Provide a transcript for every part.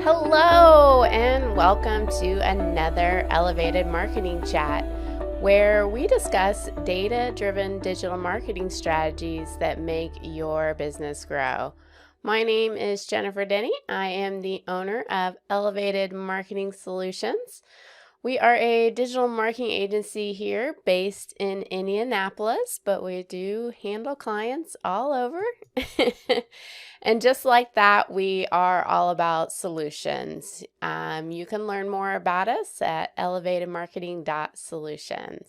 Hello, and welcome to another Elevated Marketing Chat, where we discuss data-driven digital marketing strategies that make your business grow. My name is Jennifer Denny. I am the owner of Elevated Marketing Solutions. We are a digital marketing agency here based in Indianapolis, but we do handle clients all over. And just like that, we are all about solutions. You can learn more about us at elevatedmarketing.solutions.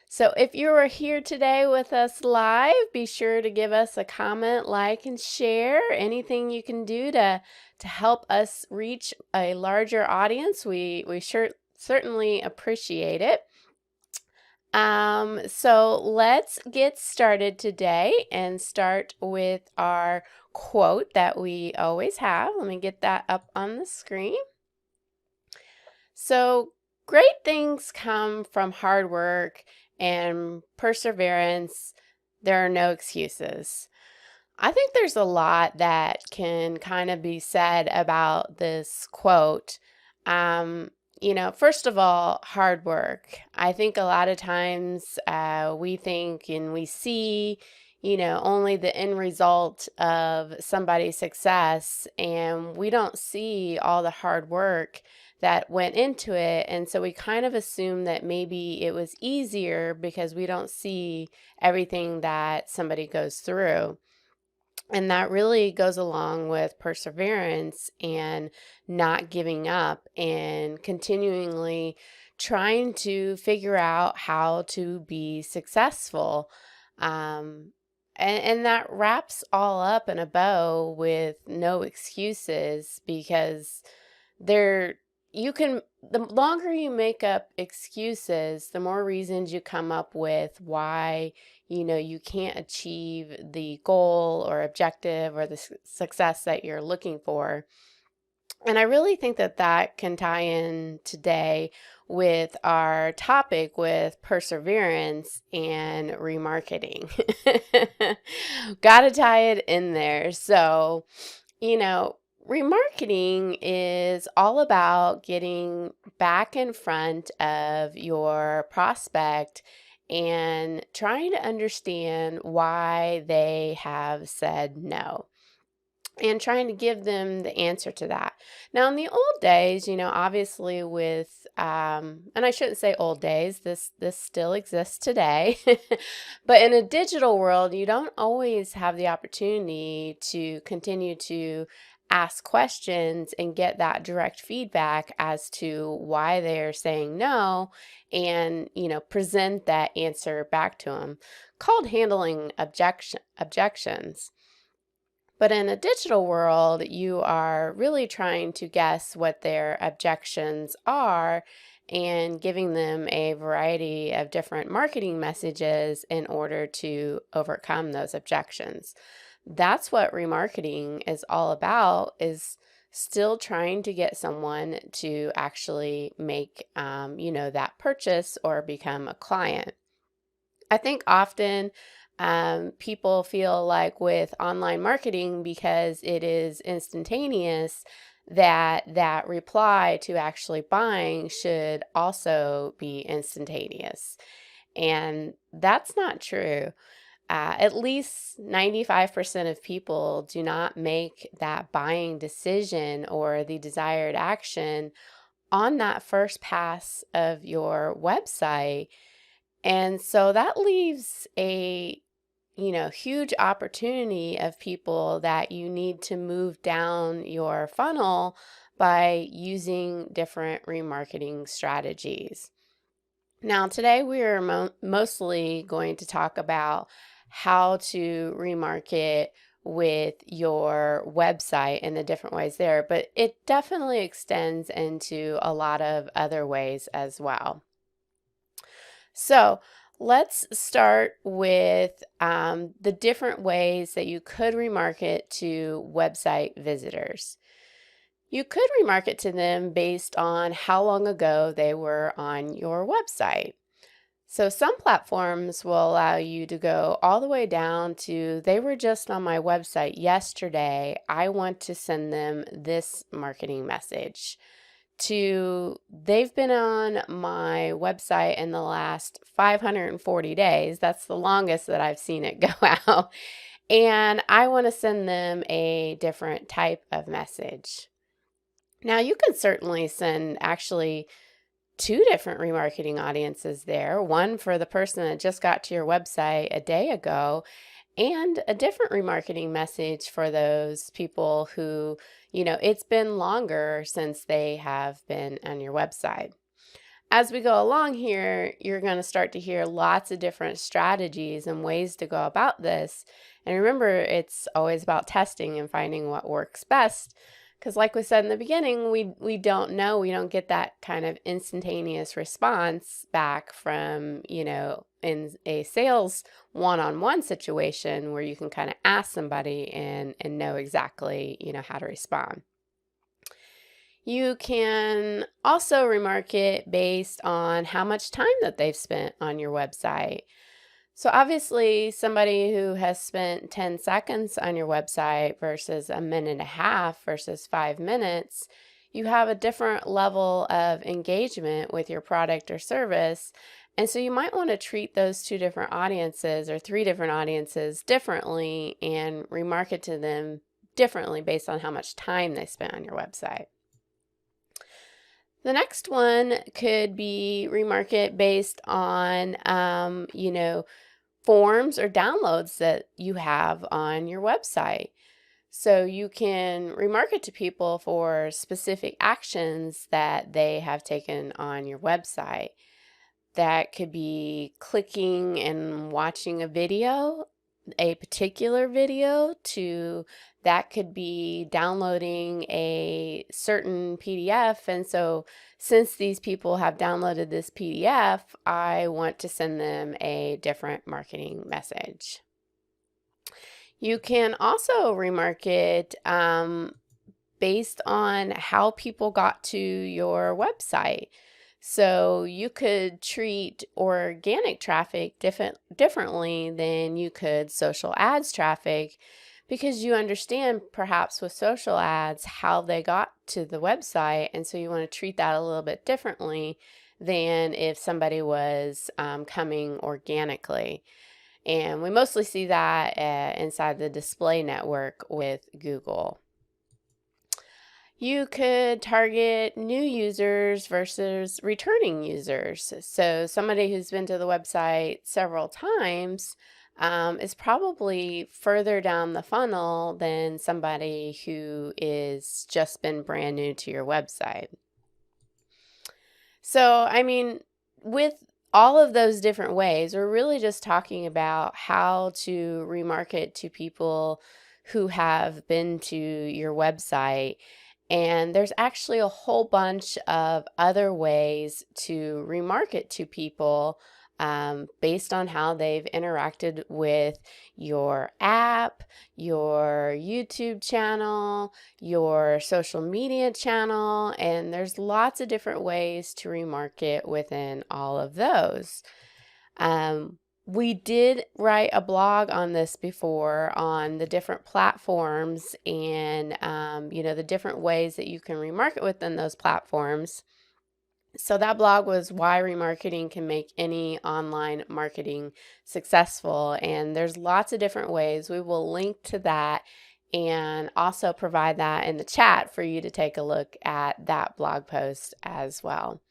So if you are here today with us live, be sure to give us a comment, like, and share. Anything you can do to help us reach a larger audience, we certainly appreciate it. So let's get started today and start with our quote that we always have. Let me get that up on the screen. So, great things come from hard work and perseverance. There are no excuses. I think there's a lot that can kind of be said about this quote. First of all, hard work. I think a lot of times we think and we see, only the end result of somebody's success, and we don't see all the hard work that went into it. And so we kind of assume that maybe it was easier because we don't see everything that somebody goes through. And that really goes along with perseverance and not giving up and continually trying to figure out how to be successful. And that wraps all up in a bow with no excuses, because there you can the longer you make up excuses, the more reasons you come up with why you can't achieve the goal or objective or the success that you're looking for. And I really think that that can tie in today with our topic with perseverance and remarketing. Got to tie it in there. So, remarketing is all about getting back in front of your prospect and trying to understand why they have said no, and trying to give them the answer to that. Now, in the old days, obviously and I shouldn't say old days, this still exists today, but in a digital world, you don't always have the opportunity to continue to ask questions and get that direct feedback as to why they're saying no, and, present that answer back to them, called handling objections. But in a digital world, you are really trying to guess what their objections are and giving them a variety of different marketing messages in order to overcome those objections. That's what remarketing is all about, is still trying to get someone to actually make, that purchase or become a client. I think often people feel like with online marketing, because it is instantaneous, that reply to actually buying should also be instantaneous. And that's not true. At least 95% of people do not make that buying decision or the desired action on that first pass of your website. And so that leaves a huge opportunity of people that you need to move down your funnel by using different remarketing strategies. Now, today we are mostly going to talk about how to remarket with your website and the different ways there, but it definitely extends into a lot of other ways as well. So let's start with the different ways that you could remarket to website visitors. You could remarket to them based on how long ago they were on your website. So some platforms will allow you to go all the way down to, they were just on my website yesterday. I want to send them this marketing message. To, they've been on my website in the last 540 days. That's the longest that I've seen it go out. And I want to send them a different type of message. Now, you can certainly send actually two different remarketing audiences there, one for the person that just got to your website a day ago, and a different remarketing message for those people who, it's been longer since they have been on your website. As we go along here, you're going to start to hear lots of different strategies and ways to go about this. And remember, it's always about testing and finding what works best. Because like we said in the beginning, we don't know, we don't get that kind of instantaneous response back from, in a sales one-on-one situation where you can kind of ask somebody and know exactly, how to respond. You can also remarket based on how much time that they've spent on your website. So obviously, somebody who has spent 10 seconds on your website versus a minute and a half versus 5 minutes, you have a different level of engagement with your product or service. And so you might want to treat those two different audiences or three different audiences differently and remarket to them differently based on how much time they spent on your website. The next one could be remarket based on, forms or downloads that you have on your website. So you can remarket to people for specific actions that they have taken on your website. That could be clicking and watching a video, a particular video, to that could be downloading a certain PDF. And so since these people have downloaded this PDF, I want to send them a different marketing message. You can also remarket based on how people got to your website. So you could treat organic traffic differently than you could social ads traffic, because you understand perhaps with social ads how they got to the website, and so you want to treat that a little bit differently than if somebody was coming organically. And we mostly see that inside the display network with Google. You could target new users versus returning users. So somebody who's been to the website several times is probably further down the funnel than somebody who is just been brand new to your website. So, with all of those different ways, we're really just talking about how to remarket to people who have been to your website. And there's actually a whole bunch of other ways to remarket to people based on how they've interacted with your app, your YouTube channel, your social media channel, and there's lots of different ways to remarket within all of those. We did write a blog on this before on the different platforms and, the different ways that you can remarket within those platforms. So that blog was why remarketing can make any online marketing successful. And there's lots of different ways. We will link to that and also provide that in the chat for you to take a look at that blog post as well.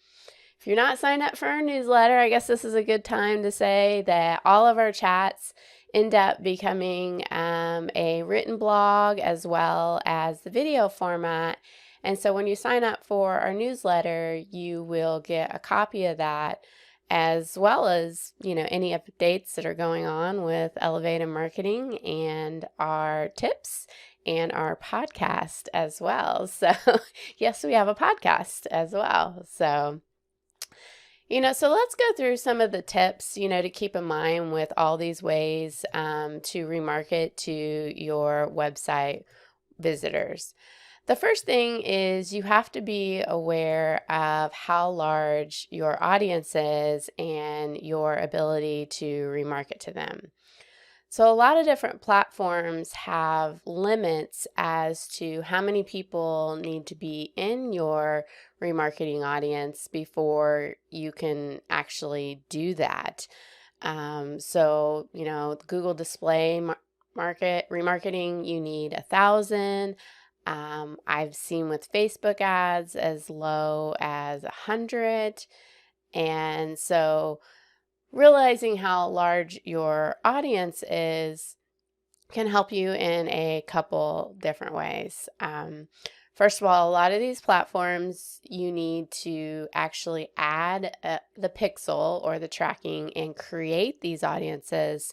If you're not signed up for our newsletter, I guess this is a good time to say that all of our chats end up becoming a written blog as well as the video format. And so when you sign up for our newsletter, you will get a copy of that, as well as, any updates that are going on with Elevated Marketing and our tips and our podcast as well. So yes, we have a podcast as well. So let's go through some of the tips, to keep in mind with all these ways to remarket to your website visitors. The first thing is you have to be aware of how large your audience is and your ability to remarket to them. So, a lot of different platforms have limits as to how many people need to be in your remarketing audience before you can actually do that. Google Display Market remarketing, you need 1,000. I've seen with Facebook ads as low as 100. And so, realizing how large your audience is can help you in a couple different ways. First of all, a lot of these platforms, you need to actually add the pixel or the tracking and create these audiences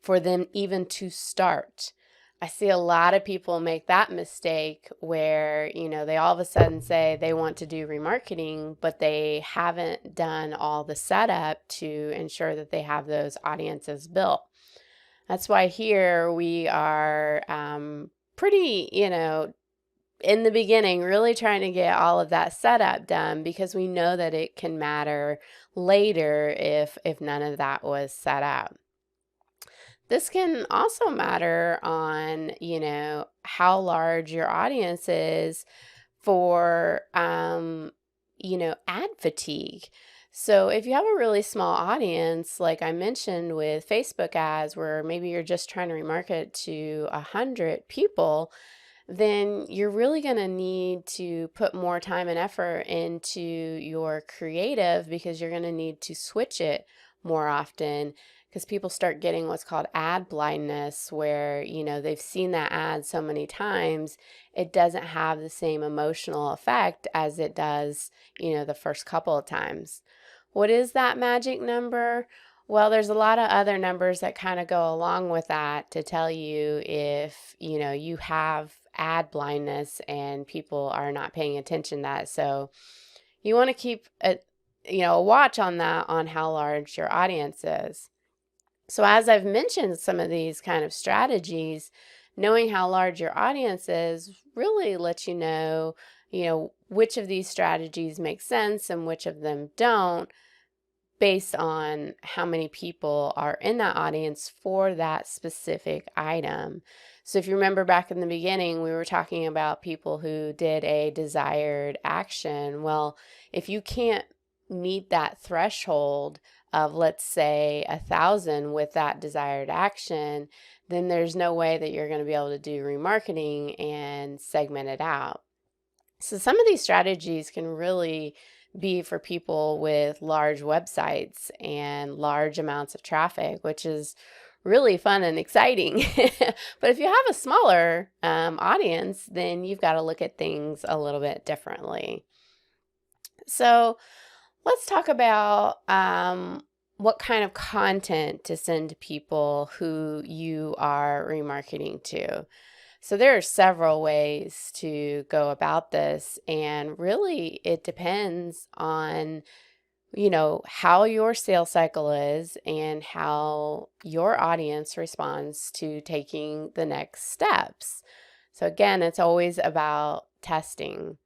for them even to start. I see a lot of people make that mistake where, they all of a sudden say they want to do remarketing, but they haven't done all the setup to ensure that they have those audiences built. That's why here we are pretty, in the beginning, really trying to get all of that setup done because we know that it can matter later if none of that was set up. This can also matter on, how large your audience is for, ad fatigue. So if you have a really small audience, like I mentioned with Facebook ads, where maybe you're just trying to remarket to 100 people, then you're really going to need to put more time and effort into your creative because you're going to need to switch it more often because people start getting what's called ad blindness where, they've seen that ad so many times, it doesn't have the same emotional effect as it does, the first couple of times. What is that magic number? Well, there's a lot of other numbers that kind of go along with that to tell you if, you have ad blindness and people are not paying attention to that. So you want to keep a watch on that, on how large your audience is. So as I've mentioned some of these kind of strategies, knowing how large your audience is really lets you know, which of these strategies make sense and which of them don't, based on how many people are in that audience for that specific item. So if you remember back in the beginning, we were talking about people who did a desired action. Well, if you can't meet that threshold of, let's say, 1,000 with that desired action, then there's no way that you're going to be able to do remarketing and segment it out. So some of these strategies can really be for people with large websites and large amounts of traffic, which is really fun and exciting. But if you have a smaller audience, then you've got to look at things a little bit differently. So let's talk about what kind of content to send to people who you are remarketing to. So there are several ways to go about this, and really it depends on, how your sales cycle is and how your audience responds to taking the next steps. So again, it's always about testing.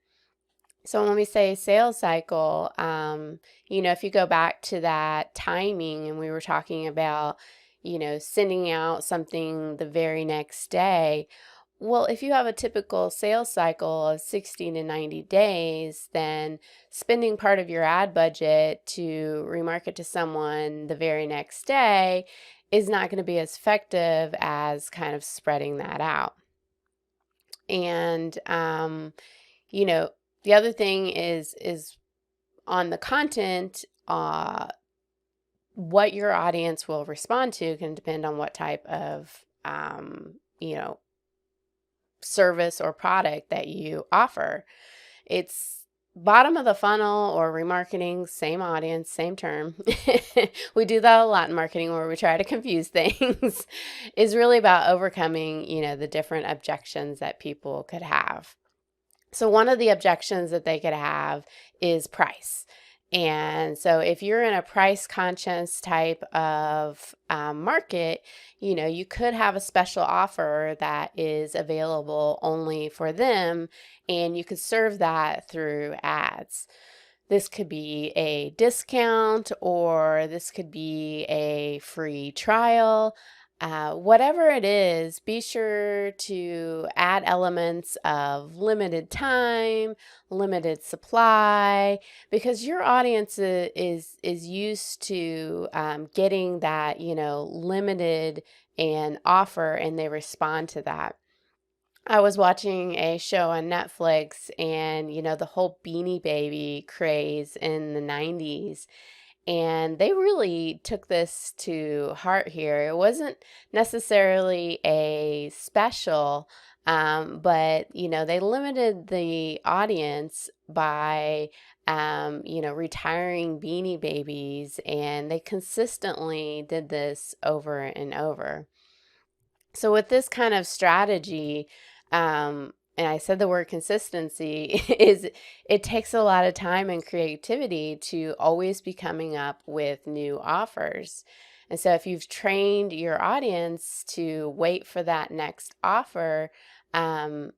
So when we say sales cycle, if you go back to that timing and we were talking about, sending out something the very next day. Well, if you have a typical sales cycle of 60 to 90 days, then spending part of your ad budget to remarket to someone the very next day is not going to be as effective as kind of spreading that out. And, the other thing is on the content, what your audience will respond to can depend on what type of, service or product that you offer. It's bottom of the funnel or remarketing, same audience, same term. We do that a lot in marketing where we try to confuse things, is really about overcoming, the different objections that people could have. So one of the objections that they could have is price. And so if you're in a price conscious type of market, you could have a special offer that is available only for them, and you could serve that through ads. This could be a discount, or this could be a free trial. Whatever it is, be sure to add elements of limited time, limited supply, because your audience is used to getting that, limited and offer, and they respond to that. I was watching a show on Netflix, and the whole Beanie Baby craze in the 90s, and they really took this to heart here. It wasn't necessarily a special, but they limited the audience by retiring Beanie Babies, and they consistently did this over and over. So with this kind of strategy, and I said the word consistency, is it takes a lot of time and creativity to always be coming up with new offers. And so if you've trained your audience to wait for that next offer, um,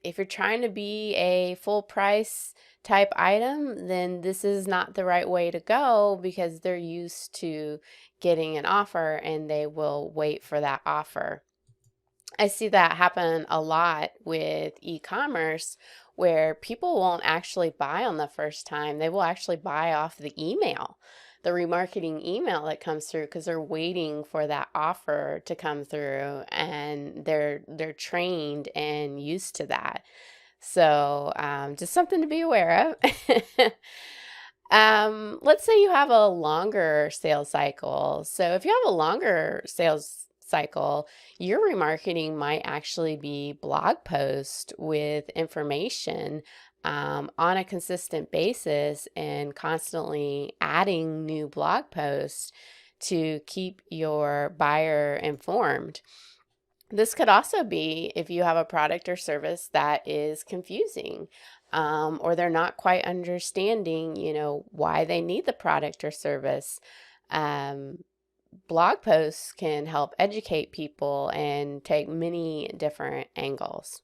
if you're trying to be a full price type item, then this is not the right way to go, because they're used to getting an offer and they will wait for that offer. I see that happen a lot with e-commerce, where people won't actually buy on the first time. They will actually buy off the email, the remarketing email that comes through, because they're waiting for that offer to come through, and they're trained and used to that. So just something to be aware of. Let's say you have a longer sales cycle. So if you have a longer sales cycle, your remarketing might actually be blog post with information on a consistent basis, and constantly adding new blog posts to keep your buyer informed. This could also be if you have a product or service that is confusing, or they're not quite understanding, why they need the product or service. Um, Blog posts can help educate people and take many different angles.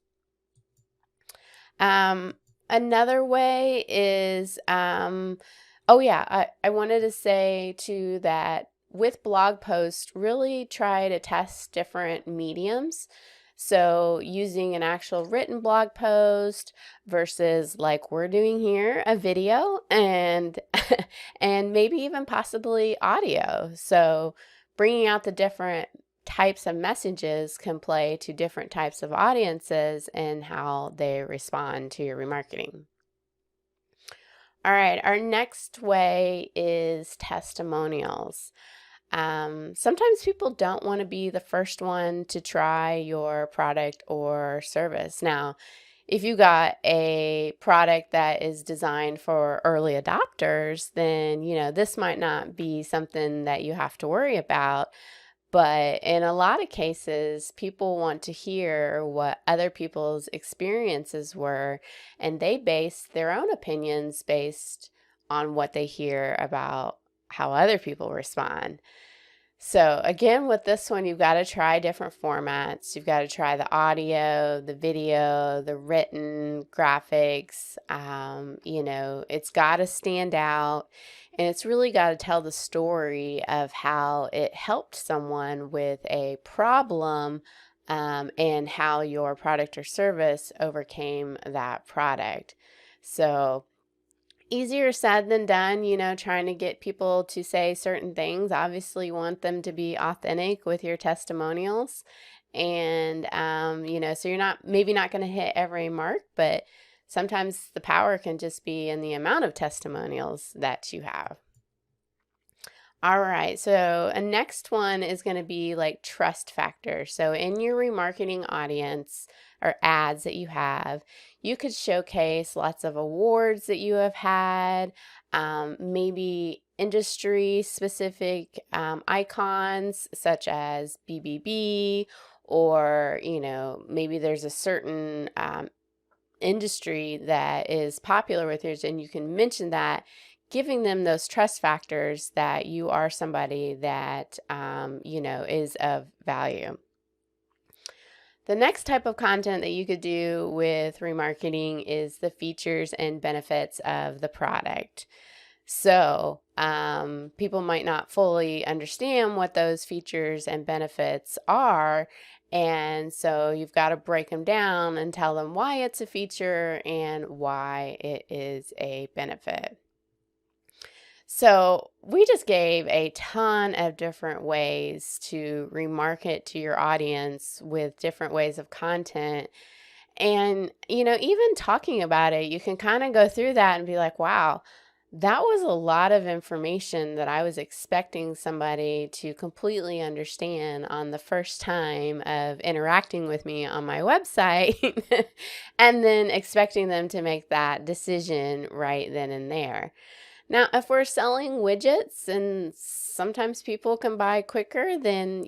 Um, Another way is, oh yeah, I wanted to say too that with blog posts, really try to test different mediums. So using an actual written blog post versus, like we're doing here, a video, and and maybe even possibly audio. So bringing out the different types of messages can play to different types of audiences and how they respond to your remarketing. All right, our next way is testimonials. Sometimes people don't want to be the first one to try your product or service. Now, if you got a product that is designed for early adopters, then this might not be something that you have to worry about. But in a lot of cases, people want to hear what other people's experiences were, and they base their own opinions based on what they hear about how other people respond. So again, with this one, you've got to try different formats. You've got to try the audio, the video, the written graphics. It's got to stand out, and it's really got to tell the story of how it helped someone with a problem, and how your product or service overcame that product. So easier said than done, trying to get people to say certain things. Obviously, you want them to be authentic with your testimonials. And, so you're maybe not going to hit every mark, but sometimes the power can just be in the amount of testimonials that you have. All right, so a next one is going to be like trust factor. So in your remarketing audience or ads that you have, you could showcase lots of awards that you have had, maybe industry specific icons such as BBB, or maybe there's a certain industry that is popular with yours, and you can mention that, giving them those trust factors that you are somebody that, is of value. The next type of content that you could do with remarketing is the features and benefits of the product. So, people might not fully understand what those features and benefits are. And so you've got to break them down and tell them why it's a feature and why it is a benefit. So we just gave a ton of different ways to remarket to your audience with different ways of content. And, even talking about it, you can kind of go through that and be like, wow, that was a lot of information that I was expecting somebody to completely understand on the first time of interacting with me on my website, and then expecting them to make that decision right then and there. Now, if we're selling widgets and sometimes people can buy quicker, then,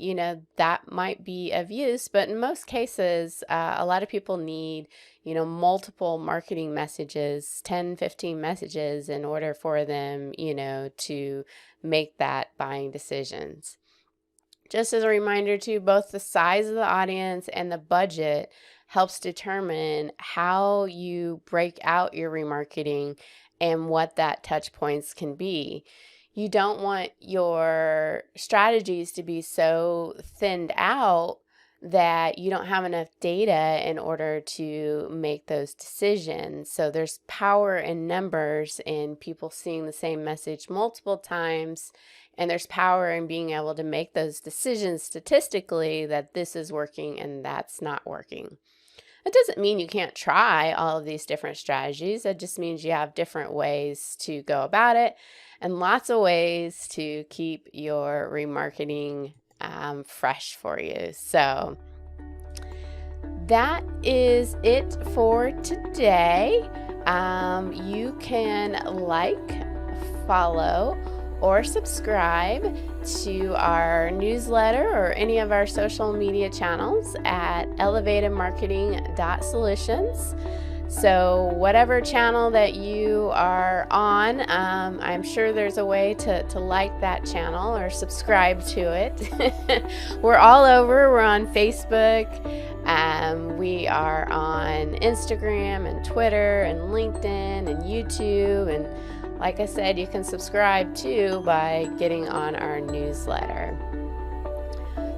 that might be of use. But in most cases, a lot of people need, multiple marketing messages, 10, 15 messages in order for them, to make that buying decisions. Just as a reminder too, both the size of the audience and the budget helps determine how you break out your remarketing and what that touch points can be. You don't want your strategies to be so thinned out that you don't have enough data in order to make those decisions. So there's power in numbers in people seeing the same message multiple times, and there's power in being able to make those decisions statistically that this is working and that's not working. It doesn't mean you can't try all of these different strategies. It just means you have different ways to go about it and lots of ways to keep your remarketing fresh for you. So that is it for today. You can follow, or subscribe to our newsletter or any of our social media channels at elevatedmarketing.solutions. So whatever channel that you are on, I'm sure there's a way to like that channel or subscribe to it. We're all over. We're on Facebook. We are on Instagram and Twitter and LinkedIn and YouTube. And like I said, you can subscribe too by getting on our newsletter.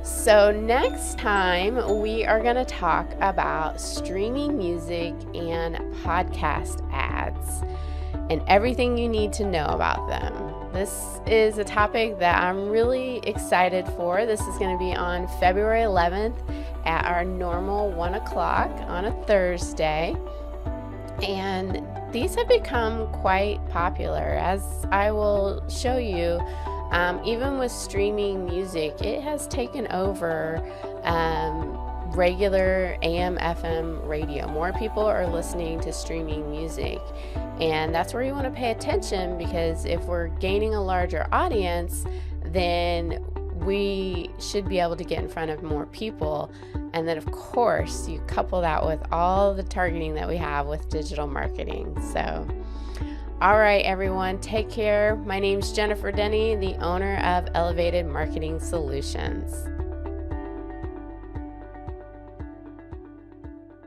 So next time we are going to talk about streaming music and podcast ads and everything you need to know about them. This is a topic that I'm really excited for. This is going to be on February 11th at our normal 1 o'clock on a Thursday. And these have become quite popular, as I will show you. Even with streaming music, it has taken over regular AM, FM radio. More people are listening to streaming music. And that's where you want to pay attention, because if we're gaining a larger audience, then we should be able to get in front of more people. And then, of course, you couple that with all the targeting that we have with digital marketing. So, all right, everyone, take care. My name's Jennifer Denny, the owner of Elevated Marketing Solutions.